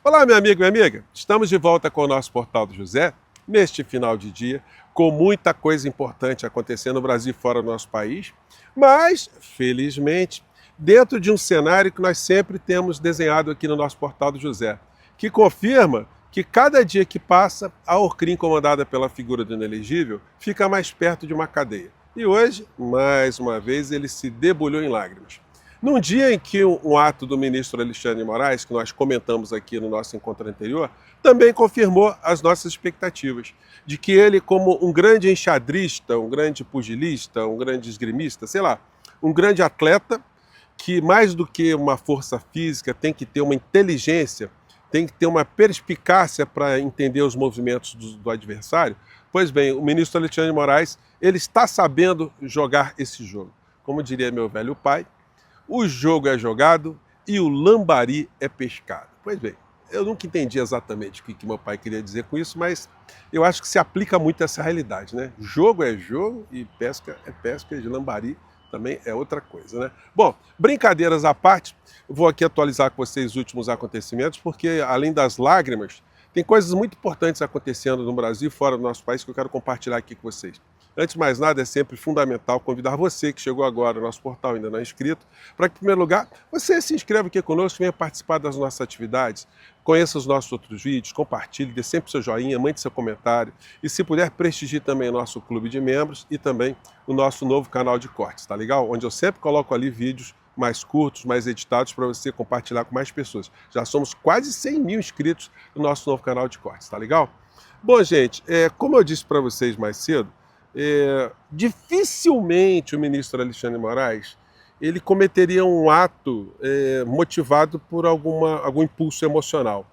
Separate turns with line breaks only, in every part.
Olá, meu amigo e minha amiga. Estamos de volta com o nosso Portal do José, neste final de dia, com muita coisa importante acontecendo no Brasil e fora do nosso país, mas, felizmente, dentro de um cenário que nós sempre temos desenhado aqui no nosso Portal do José, que confirma que cada dia que passa, a Orcrim, comandada pela figura do inelegível, fica mais perto de uma cadeia. E hoje, mais uma vez, ele se debulhou em lágrimas. Num dia em que um ato do ministro Alexandre de Moraes, que nós comentamos aqui no nosso encontro anterior, também confirmou as nossas expectativas de que ele, como um grande enxadrista, um grande pugilista, um grande esgrimista, sei lá, um grande atleta, que mais do que uma força física tem que ter uma inteligência, tem que ter uma perspicácia para entender os movimentos do adversário. Pois bem, o ministro Alexandre de Moraes, ele está sabendo jogar esse jogo. Como diria meu velho pai, o jogo é jogado e o lambari é pescado. Pois bem, eu nunca entendi exatamente o que meu pai queria dizer com isso, mas eu acho que se aplica muito a essa realidade, né? Jogo é jogo e pesca é pesca, de lambari também é outra coisa, né? Bom, brincadeiras à parte, eu vou aqui atualizar com vocês os últimos acontecimentos, porque além das lágrimas, tem coisas muito importantes acontecendo no Brasil e fora do nosso país que eu quero compartilhar aqui com vocês. Antes de mais nada, é sempre fundamental convidar você que chegou agora no nosso portal, ainda não é inscrito, para que, em primeiro lugar, você se inscreva aqui conosco, venha participar das nossas atividades, conheça os nossos outros vídeos, compartilhe, dê sempre seu joinha, mande seu comentário e, se puder, prestigie também o nosso clube de membros e também o nosso novo canal de cortes, tá legal? Onde eu sempre coloco ali vídeos mais curtos, mais editados, para você compartilhar com mais pessoas. Já somos quase 100 mil inscritos no nosso novo canal de cortes, tá legal? Bom, gente, como eu disse para vocês mais cedo, dificilmente o ministro Alexandre de Moraes ele cometeria um ato motivado por algum impulso emocional,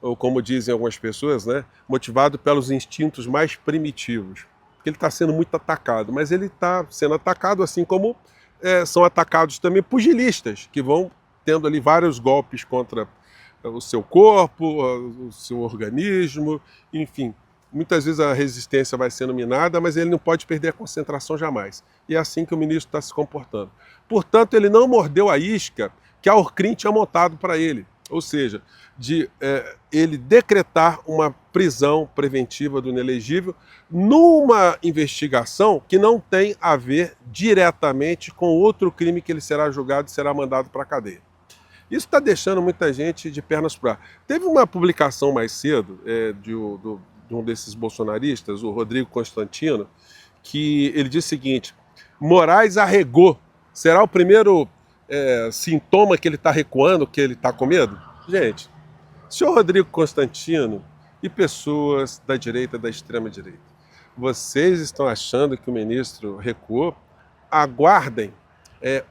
ou como dizem algumas pessoas, né, motivado pelos instintos mais primitivos. Porque ele está sendo muito atacado, mas ele está sendo atacado assim como são atacados também pugilistas, que vão tendo ali vários golpes contra o seu corpo, o seu organismo, enfim. Muitas vezes a resistência vai sendo minada, mas ele não pode perder a concentração jamais. E é assim que o ministro está se comportando. Portanto, ele não mordeu a isca que a Orcrim tinha montado para ele. Ou seja, de ele decretar uma prisão preventiva do inelegível numa investigação que não tem a ver diretamente com outro crime que ele será julgado e será mandado para a cadeia. Isso está deixando muita gente de pernas para o ar. Teve uma publicação mais cedo de um desses bolsonaristas, o Rodrigo Constantino, que ele disse o seguinte: Moraes arregou. Será o primeiro sintoma que ele está recuando, que ele está com medo? Gente, senhor Rodrigo Constantino e pessoas da direita, da extrema-direita, vocês estão achando que o ministro recuou? Aguardem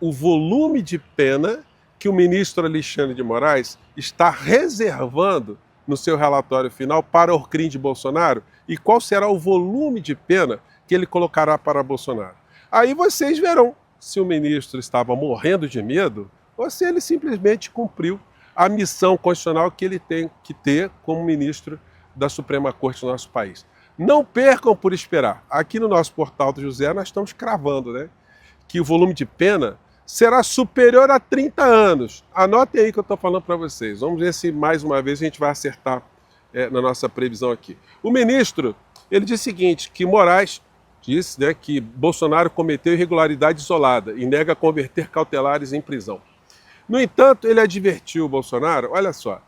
o volume de pena que o ministro Alexandre de Moraes está reservando no seu relatório final para o Orcrim de Bolsonaro e qual será o volume de pena que ele colocará para Bolsonaro. Aí vocês verão se o ministro estava morrendo de medo ou se ele simplesmente cumpriu a missão constitucional que ele tem que ter como ministro da Suprema Corte do nosso país. Não percam por esperar. Aqui no nosso Portal do José nós estamos cravando, né, que o volume de pena será superior a 30 anos. Anotem aí que eu estou falando para vocês. Vamos ver se mais uma vez a gente vai acertar na nossa previsão aqui. O ministro, ele disse o seguinte, que Moraes disse, né, que Bolsonaro cometeu irregularidade isolada e nega converter cautelares em prisão. No entanto, ele advertiu o Bolsonaro, olha só,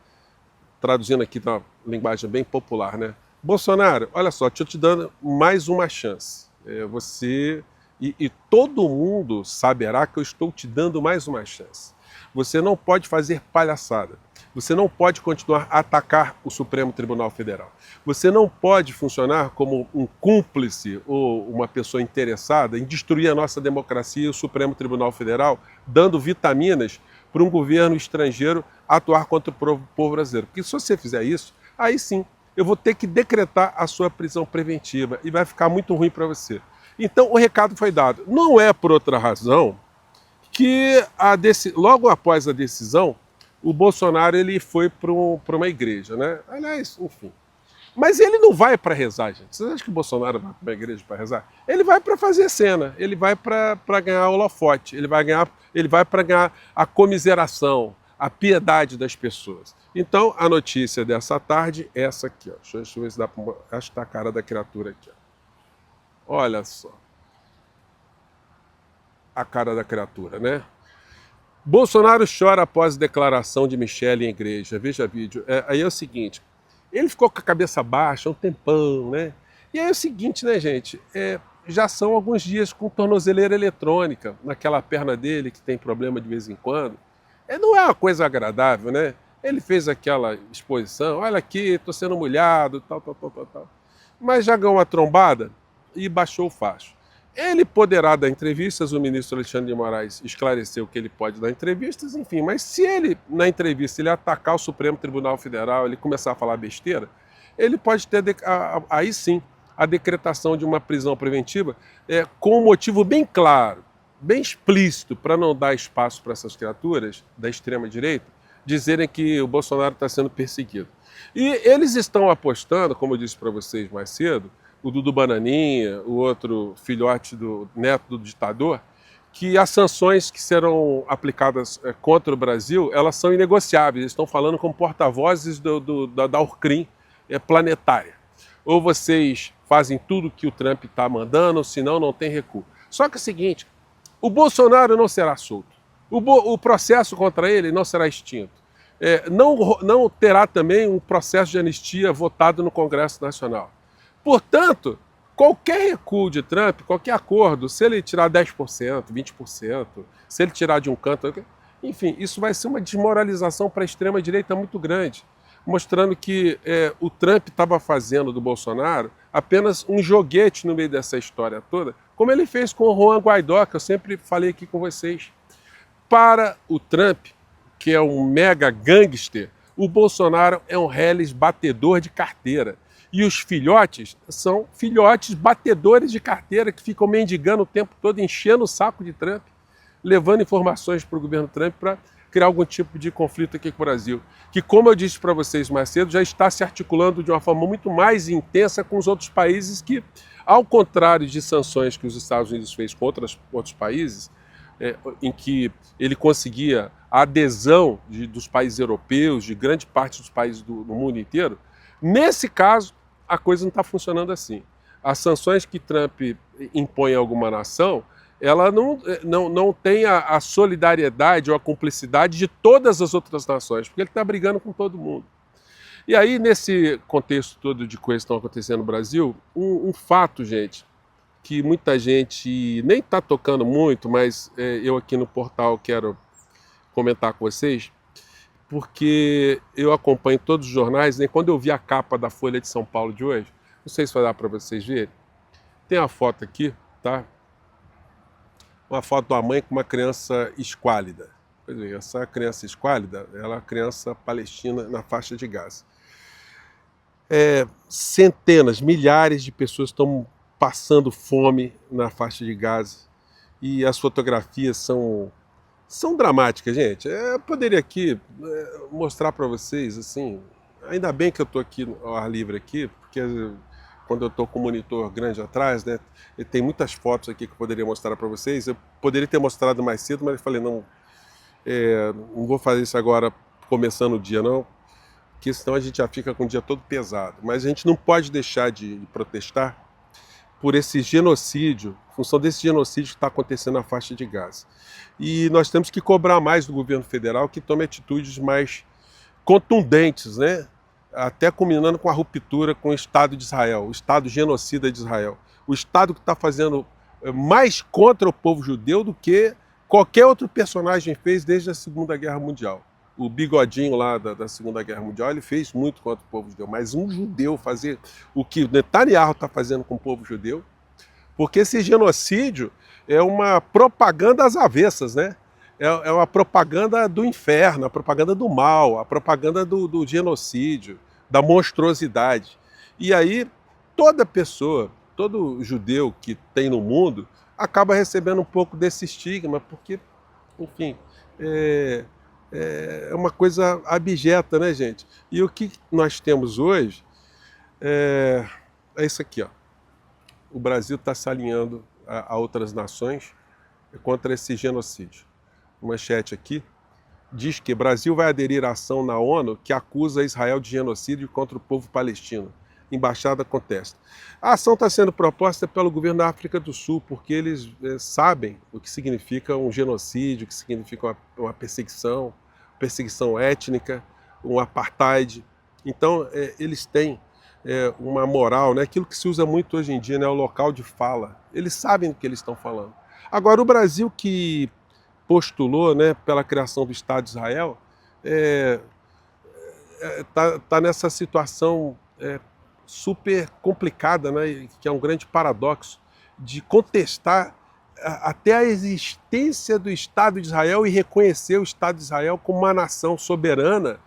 traduzindo aqui na linguagem bem popular, né? Bolsonaro, olha só, estou te dando mais uma chance. Você... E todo mundo saberá que eu estou te dando mais uma chance. Você não pode fazer palhaçada. Você não pode continuar a atacar o Supremo Tribunal Federal. Você não pode funcionar como um cúmplice ou uma pessoa interessada em destruir a nossa democracia e o Supremo Tribunal Federal, dando vitaminas para um governo estrangeiro atuar contra o povo brasileiro. Porque se você fizer isso, aí sim, eu vou ter que decretar a sua prisão preventiva e vai ficar muito ruim para você. Então o recado foi dado. Não é por outra razão que logo após a decisão, o Bolsonaro ele foi para uma igreja, né? Aliás, enfim. Mas ele não vai para rezar, gente. Vocês acham que o Bolsonaro vai para uma igreja para rezar? Ele vai para fazer cena, ele vai para ganhar holofote, ele vai para ganhar a comiseração, a piedade das pessoas. Então, a notícia dessa tarde é essa aqui. Ó. Deixa eu ver se dá para... Acho que está a cara da criatura aqui. Ó. Olha só. A cara da criatura, né? Bolsonaro chora após declaração de Michele em igreja. Veja vídeo. Aí é o seguinte, ele ficou com a cabeça baixa um tempão, né? E aí é o seguinte, né, gente? Já são alguns dias com tornozeleira eletrônica naquela perna dele que tem problema de vez em quando. Não é uma coisa agradável, né? Ele fez aquela exposição, olha aqui, estou sendo molhado, tal. Mas já ganhou uma trombada e baixou o facho. Ele poderá dar entrevistas, o ministro Alexandre de Moraes esclareceu que ele pode dar entrevistas, enfim, mas se ele, na entrevista, ele atacar o Supremo Tribunal Federal, ele começar a falar besteira, ele pode ter, aí sim, a decretação de uma prisão preventiva com um motivo bem claro, bem explícito, para não dar espaço para essas criaturas da extrema-direita dizerem que o Bolsonaro está sendo perseguido. E eles estão apostando, como eu disse para vocês mais cedo, o Dudu Bananinha, o outro filhote do neto do ditador, que as sanções que serão aplicadas contra o Brasil, elas são inegociáveis. Eles estão falando como porta-vozes da Orcrim planetária. Ou vocês fazem tudo que o Trump está mandando, senão não tem recuo. Só que é o seguinte, o Bolsonaro não será solto. O processo contra ele não será extinto. Não terá também um processo de anistia votado no Congresso Nacional. Portanto, qualquer recuo de Trump, qualquer acordo, se ele tirar 10%, 20%, se ele tirar de um canto, enfim, isso vai ser uma desmoralização para a extrema-direita muito grande, mostrando que o Trump estava fazendo do Bolsonaro apenas um joguete no meio dessa história toda, como ele fez com o Juan Guaidó, que eu sempre falei aqui com vocês. Para o Trump, que é um mega gangster, o Bolsonaro é um reles batedor de carteira. E os filhotes são filhotes batedores de carteira que ficam mendigando o tempo todo, enchendo o saco de Trump, levando informações para o governo Trump para criar algum tipo de conflito aqui com o Brasil. Que, como eu disse para vocês mais cedo, já está se articulando de uma forma muito mais intensa com os outros países que, ao contrário de sanções que os Estados Unidos fez com outros países, em que ele conseguia a adesão dos países europeus, de grande parte dos países do mundo inteiro, nesse caso, a coisa não está funcionando assim. As sanções que Trump impõe a alguma nação, ela não tem a solidariedade ou a cumplicidade de todas as outras nações, porque ele está brigando com todo mundo. E aí, nesse contexto todo de coisas que estão acontecendo no Brasil, um fato, gente, que muita gente nem está tocando muito, mas eu aqui no portal quero comentar com vocês, porque eu acompanho todos os jornais, né? Quando eu vi a capa da Folha de São Paulo de hoje, não sei se vai dar para vocês verem, tem a foto aqui, tá? Uma foto de uma mãe com uma criança esquálida. Pois é, essa criança esquálida, ela é uma criança palestina na faixa de Gaza. Centenas, milhares de pessoas estão passando fome na faixa de Gaza e as fotografias são dramáticas, gente. Eu poderia aqui mostrar para vocês, assim, ainda bem que eu estou aqui ao ar livre aqui, porque quando eu estou com o monitor grande atrás, né, tem muitas fotos aqui que eu poderia mostrar para vocês. Eu poderia ter mostrado mais cedo, mas eu falei, não vou fazer isso agora começando o dia, não, porque senão a gente já fica com o dia todo pesado. Mas a gente não pode deixar de protestar por esse genocídio, em função desse genocídio que está acontecendo na faixa de Gaza. E nós temos que cobrar mais do governo federal que tome atitudes mais contundentes, né? Até culminando com a ruptura com o Estado de Israel, o Estado genocida de Israel. O Estado que está fazendo mais contra o povo judeu do que qualquer outro personagem fez desde a Segunda Guerra Mundial. O bigodinho lá da Segunda Guerra Mundial, ele fez muito contra o povo judeu, mas um judeu fazer o que o Netanyahu está fazendo com o povo judeu, porque esse genocídio é uma propaganda às avessas, né? É uma propaganda do inferno, a propaganda do mal, a propaganda do genocídio, da monstruosidade. E aí toda pessoa, todo judeu que tem no mundo, acaba recebendo um pouco desse estigma, porque, enfim, é uma coisa abjeta, né, gente? E o que nós temos hoje é isso aqui, ó. O Brasil está se alinhando a outras nações contra esse genocídio. Manchete aqui, diz que o Brasil vai aderir à ação na ONU que acusa Israel de genocídio contra o povo palestino. Embaixada contesta. A ação está sendo proposta pelo governo da África do Sul, porque eles sabem o que significa um genocídio, o que significa uma perseguição étnica, um apartheid. Então, eles têm uma moral, né? Aquilo que se usa muito hoje em dia, né? O local de fala. Eles sabem do que eles estão falando. Agora, o Brasil que postulou, né, pela criação do Estado de Israel, tá nessa situação super complicada, né, que é um grande paradoxo, de contestar até a existência do Estado de Israel e reconhecer o Estado de Israel como uma nação soberana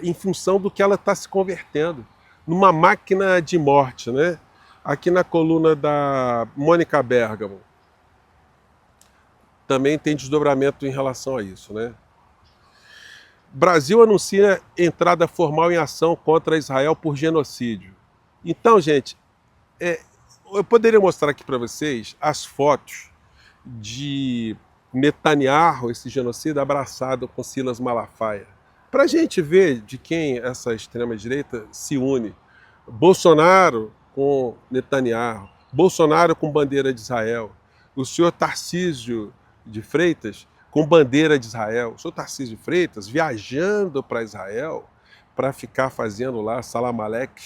em função do que ela está se convertendo, numa máquina de morte, né? Aqui na coluna da Mônica Bergamo também tem desdobramento em relação a isso, né? Brasil anuncia entrada formal em ação contra Israel por genocídio. Então, gente, eu poderia mostrar aqui para vocês as fotos de Netanyahu, esse genocida, abraçado com Silas Malafaia, para a gente ver de quem essa extrema-direita se une. Bolsonaro com Netanyahu, Bolsonaro com bandeira de Israel, o senhor Tarcísio de Freitas com bandeira de Israel, o senhor Tarcísio de Freitas viajando para Israel para ficar fazendo lá salam aleikum,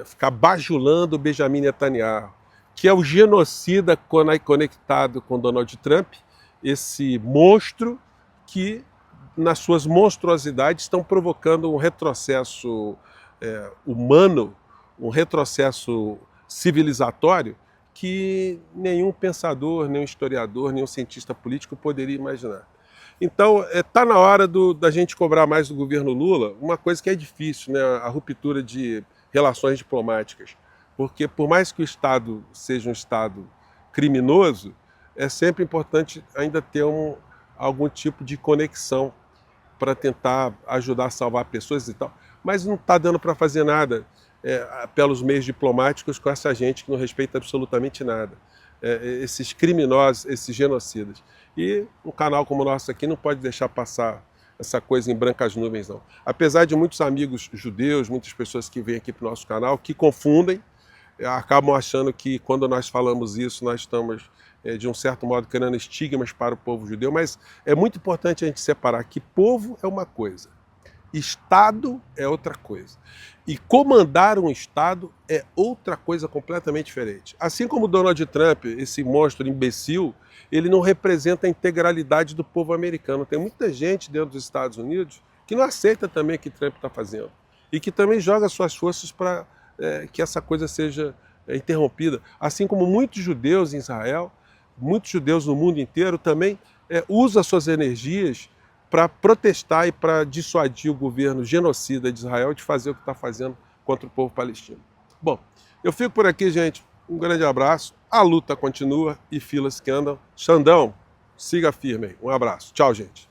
ficar bajulando Benjamin Netanyahu, que é o genocida conectado com Donald Trump, esse monstro que, nas suas monstruosidades, estão provocando um retrocesso humano, um retrocesso civilizatório que nenhum pensador, nenhum historiador, nenhum cientista político poderia imaginar. Então, está na hora da gente cobrar mais do governo Lula, uma coisa que é difícil, né? A ruptura de relações diplomáticas. Porque, por mais que o Estado seja um Estado criminoso, é sempre importante ainda ter algum tipo de conexão para tentar ajudar a salvar pessoas e tal. Mas não está dando para fazer nada pelos meios diplomáticos com essa gente que não respeita absolutamente nada. Esses criminosos, esses genocidas. E um canal como o nosso aqui não pode deixar passar essa coisa em brancas nuvens, não. Apesar de muitos amigos judeus, muitas pessoas que vêm aqui para o nosso canal, que confundem, acabam achando que quando nós falamos isso, nós estamos, de um certo modo, criando estigmas para o povo judeu, mas é muito importante a gente separar que povo é uma coisa, Estado é outra coisa. E comandar um Estado é outra coisa completamente diferente. Assim como Donald Trump, esse monstro imbecil, ele não representa a integralidade do povo americano. Tem muita gente dentro dos Estados Unidos que não aceita também o que Trump está fazendo. E que também joga suas forças para que essa coisa seja interrompida. Assim como muitos judeus em Israel, muitos judeus no mundo inteiro também usam suas energias para protestar e para dissuadir o governo genocida de Israel de fazer o que está fazendo contra o povo palestino. Bom, eu fico por aqui, gente. Um grande abraço. A luta continua e filas que andam. Xandão, siga firme aí. Um abraço. Tchau, gente.